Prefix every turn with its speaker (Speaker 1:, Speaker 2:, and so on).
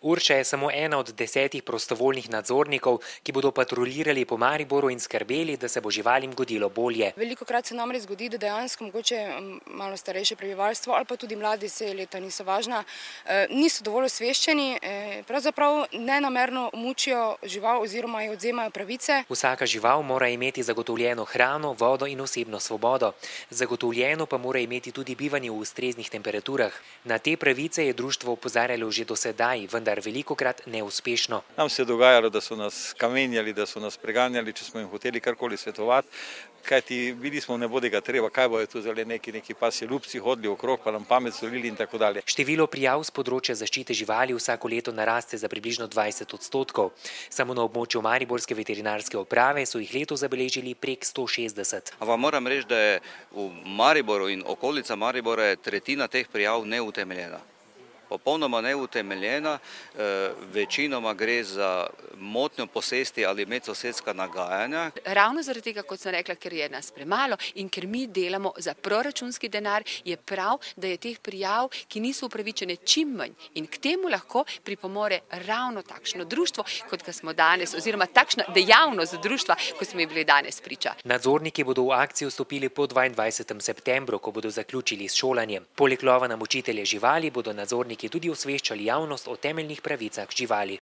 Speaker 1: Urša je samo ena od 10 prostovoljnih nadzornikov, ki bodo patruljirali po Mariboru in skrbeli, da se bo živalim godilo bolje.
Speaker 2: Velikokrat se namreč zgodi, da dejansko mogoče malo starejše prebivalstvo ali pa tudi mladi, se leta niso važna, niso dovolj osveščeni, pravzaprav nenamerno mučijo žival oziroma ji odvzemajo pravice.
Speaker 1: Vsaka žival mora imeti zagotovljeno hrano, vodo in osebno svobodo. Zagotovljeno pa mora imeti tudi bivanje v ustreznih temperaturah. Na te pravice je društvo opozarjalo že do sedaj, vendar velikokrat neuspešno.
Speaker 3: Nam se je dogajalo, da so nas kamenjali, da so nas preganjali, če smo jim hoteli karkoli svetovati, kajti bili smo nebodiga treba, kaj bojo tu zdaj neki pasji ljubci hodili okrog, pa nam pamet solili in tako dalje.
Speaker 1: Število prijav z področja zaščite živali vsako leto naraste za približno 20%. Samo na območju Mariborske veterinarske uprave so jih letos zabeležili prek 160.
Speaker 4: Ampak moram reči, da je v Mariboru in okolica Maribora je tretjina teh prijav neutemeljena. Popolnoma neutemeljena, večinoma gre za motnjo posesti ali medsosedska nagajanja.
Speaker 5: Ravno zaradi tega, kot sem rekla, ker je nas premalo in ker mi delamo za proračunski denar, je prav, da je teh prijav, ki niso upravičene, čim manj. In k temu lahko pripomore ravno takšno društvo, kot ga smo danes, oziroma takšna dejavnost društva, kot smo bili danes priča.
Speaker 1: Nadzorniki bodo v akcijo vstopili po 22. septembru, ko bodo zaključili s šolanjem. Poleg lova na mučitelje živali bodo nadzorniki tudi osveščali javnost o temeljnih pravicah živali.